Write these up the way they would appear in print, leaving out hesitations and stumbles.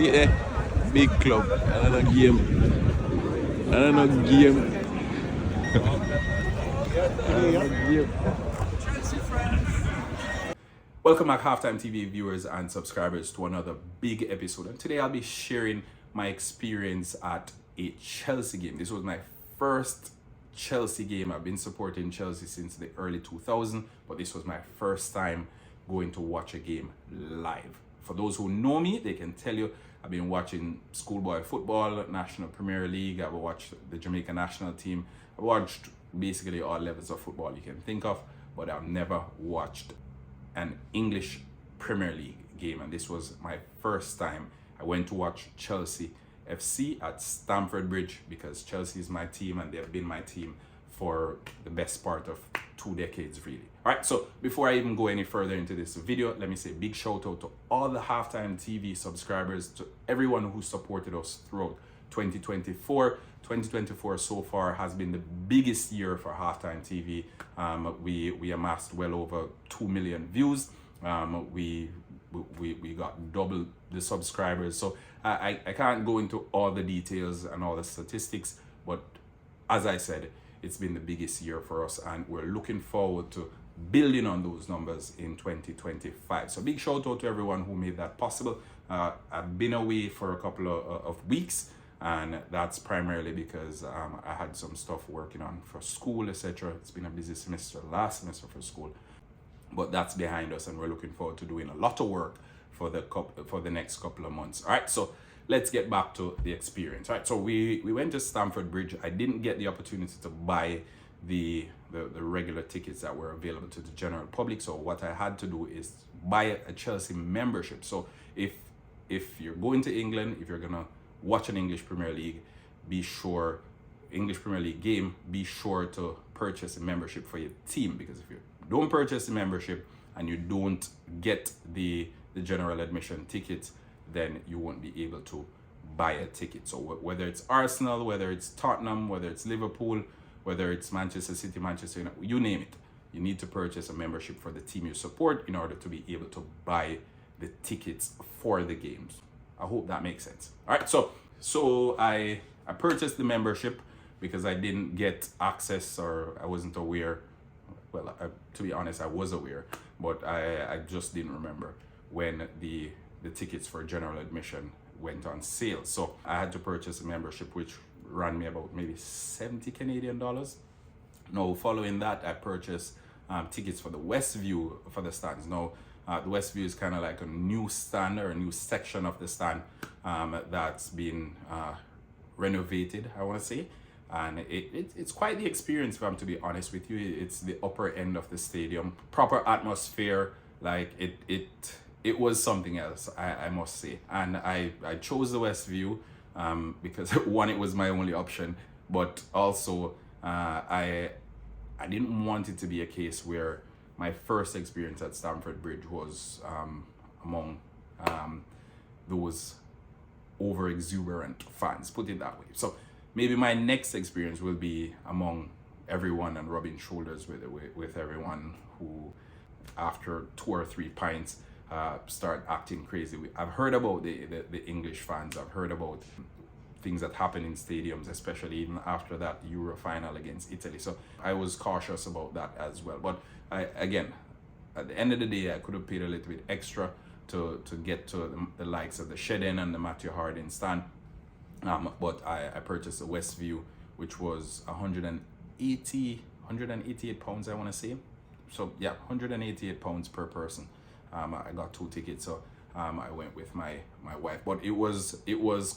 See big club, another game. Another game. Welcome back, Halftime TV viewers and subscribers, to another big episode. And today I'll be sharing my experience at a Chelsea game. This was my first Chelsea game. I've been supporting Chelsea since the early 2000s, but this was my first time going to watch a game live. For those who know me, they can tell you I've been watching schoolboy football, National Premier League. I've watched the Jamaica national team. I've watched basically all levels of football you can think of, but I've never watched an English Premier League game, and this was my first time. I went to watch Chelsea FC at Stamford Bridge because Chelsea is my team and they've been my team for the best part of 2 decades, really. All right, so before I even go any further into this video, let me say a big shout out to all the Halftime TV subscribers, to everyone who supported us throughout 2024. 2024 so far has been the biggest year for Halftime TV. We amassed well over 2 million views. We got double the subscribers. So I can't go into all the details and all the statistics, but as I said, it's been the biggest year for us, and we're looking forward to building on those numbers in 2025. So big shout out to everyone who made that possible. I've been away for a couple of weeks, and that's primarily because I had some stuff working on for school, etc. It's been a busy semester, last semester for school, but that's behind us, and we're looking forward to doing a lot of work for the next couple of months. All right, so let's get back to the experience. All right, so we went to Stamford Bridge. I didn't get the opportunity to buy the regular tickets that were available to the general public, so what I had to do is buy a Chelsea membership. So if you're going to England, if you're gonna watch an English Premier League game, be sure to purchase a membership for your team, because if you don't purchase a membership and you don't get the general admission tickets, then you won't be able to buy a ticket. So whether it's Arsenal, whether it's Tottenham, whether it's Liverpool, whether it's Manchester City, Manchester United, you name it, you need to purchase a membership for the team you support in order to be able to buy the tickets for the games. I hope that makes sense. All right, so I purchased the membership because I didn't get access, or I wasn't aware. Well, to be honest, I was aware, but I just didn't remember when the tickets for general admission went on sale. So I had to purchase a membership, which ran me about maybe 70 Canadian dollars. Now, following that, I purchased tickets for the West View for the stands. Now, the West View is kind of like a new stand, or a new section of the stand that's been renovated, I want to say. And it's quite the experience, if I'm to be honest with you. It's the upper end of the stadium, proper atmosphere. Like it was something else, I must say. And I chose the West View because one, it was my only option, but also I didn't want it to be a case where my first experience at Stamford Bridge was among those over exuberant fans, put it that way. So maybe my next experience will be among everyone and rubbing shoulders with everyone who, after 2 or 3 pints, start acting crazy. I've heard about the English fans. I've heard about things that happen in stadiums, especially even after that Euro final against Italy. So I was cautious about that as well. But again, at the end of the day, I could have paid a little bit extra to get to the likes of the Shed-In and the Matthew Harding stand. But I purchased the West View, which was 188 pounds, I want to say. So yeah, 188 pounds per person. I got 2 tickets, so I went with my wife. But it was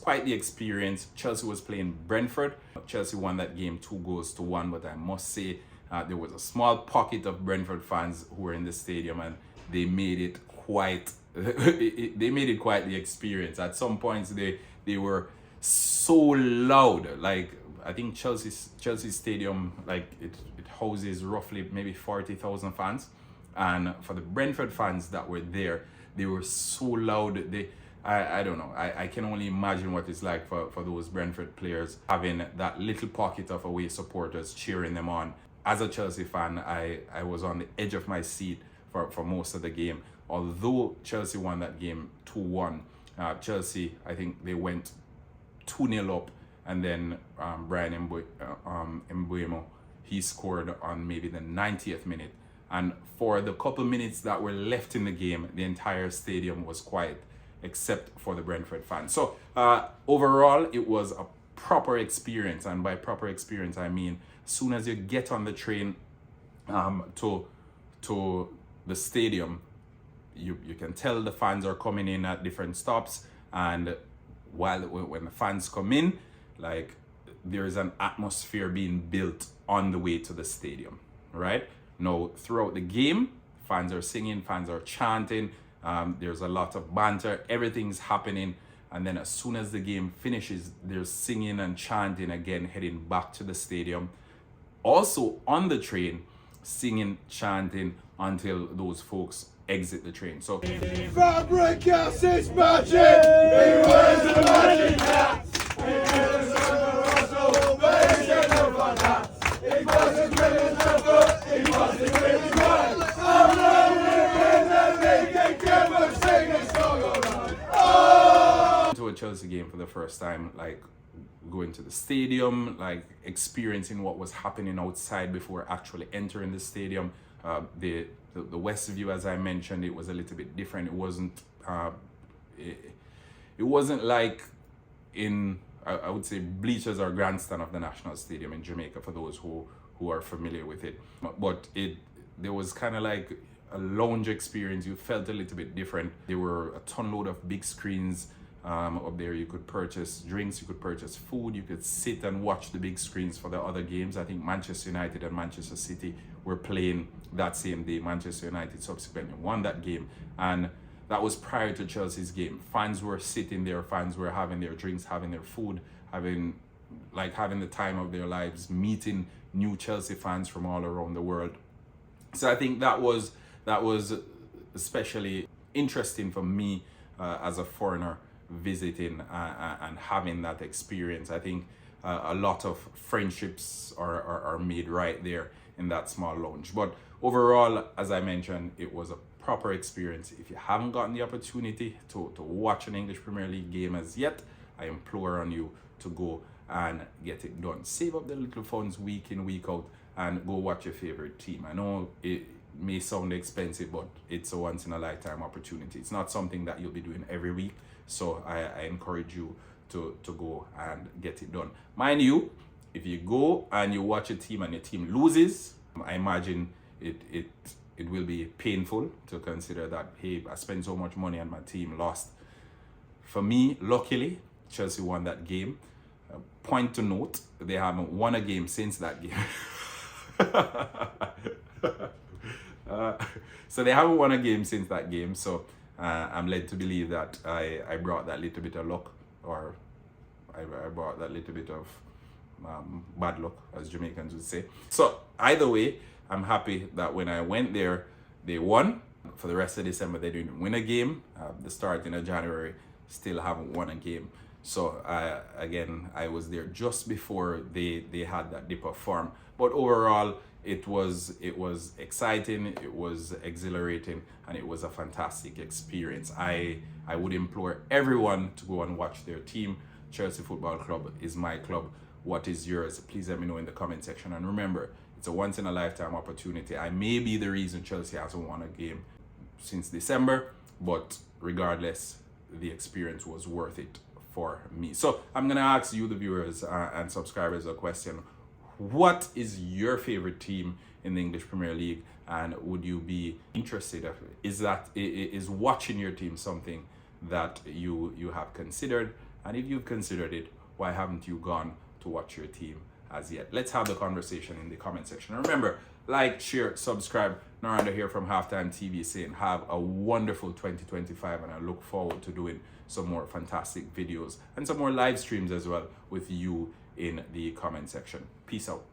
quite the experience. Chelsea was playing Brentford. Chelsea won that game 2-1, but I must say there was a small pocket of Brentford fans who were in the stadium, and they made it quite the experience. At some points they were so loud. Like, I think Chelsea stadium, like it houses roughly maybe 40,000 fans, and for the Brentford fans that were there, they were so loud. I don't know, I can only imagine what it's like for those Brentford players, having that little pocket of away supporters cheering them on. As a Chelsea fan, I was on the edge of my seat for most of the game. Although Chelsea won that game 2-1, Chelsea, I think they went 2-0 up, and then Brian Mbeumo, he scored on maybe the 90th minute. And for the couple minutes that were left in the game, the entire stadium was quiet, except for the Brentford fans. So overall, it was a proper experience. And by proper experience, I mean, as soon as you get on the train to the stadium, you can tell the fans are coming in at different stops. And when the fans come in, like, there's an atmosphere being built on the way to the stadium, right? Now, throughout the game, fans are singing, fans are chanting, there's a lot of banter, everything's happening. And then as soon as the game finishes, there's singing and chanting again, heading back to the stadium. Also on the train, singing, chanting until those folks exit the train. So Fabregas is magic! He wears the magic hat! He wears the Russell, but he gets no fun hat! He wasn't winning the book, he wasn't winning one! I'm running in the league and Kevin singing song around! Oh! To a Chelsea game for the first time, like going to the stadium, like experiencing what was happening outside before actually entering the stadium. The West View, as I mentioned, it was a little bit different. It wasn't it wasn't like in I would say bleachers or grandstand of the National Stadium in Jamaica, for those who are familiar with it. But there was kind of like a lounge experience. You felt a little bit different. There were a ton load of big screens up there. You could purchase drinks, you could purchase food, you could sit and watch the big screens for the other games. I think Manchester United and Manchester City were playing that same day. Manchester United subsequently won that game, and that was prior to Chelsea's game. Fans were sitting there, fans were having their drinks, having their food, having the time of their lives, meeting new Chelsea fans from all around the world. So I think that was especially interesting for me as a foreigner visiting and having that experience. I think a lot of friendships are made right there in that small lounge. But overall, as I mentioned, it was a proper experience. If you haven't gotten the opportunity to watch an English Premier League game as yet, I implore on you to go and get it done. Save up the little funds week in, week out, and go watch your favorite team. I know it may sound expensive, but it's a once in a lifetime opportunity. It's not something that you'll be doing every week. So I encourage you to go and get it done. Mind you, if you go and you watch a team and your team loses, I imagine it will be painful to consider that, hey, I spent so much money and my team lost. For me, luckily, Chelsea won that game. Point to note, they haven't won a game since that game. So they haven't won a game since that game. So I'm led to believe that I brought that little bit of luck, or I brought that little bit of bad luck, as Jamaicans would say. So either way, I'm happy that when I went there, they won. For the rest of December, they didn't win a game. The start in January, still haven't won a game. So again, I was there just before they had that dip of form. But overall, it was exciting, it was exhilarating, and it was a fantastic experience. I would implore everyone to go and watch their team. Chelsea Football Club is my club. What is yours? Please let me know in the comment section. And remember, it's a once in a lifetime opportunity. I may be the reason Chelsea hasn't won a game since December, but regardless, the experience was worth it for me. So I'm gonna ask you, the viewers and subscribers, a question. What is your favorite team in the English Premier League, and would you be interested? Is watching your team something that you have considered? And if you've considered it, why haven't you gone to watch your team as yet? Let's have the conversation in the comment section. And remember, like, share, subscribe. Naranda here from HaftimeTv saying have a wonderful 2025, and I look forward to doing some more fantastic videos and some more live streams as well with you in the comment section. Peace out.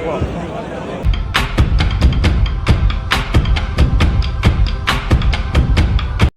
Well,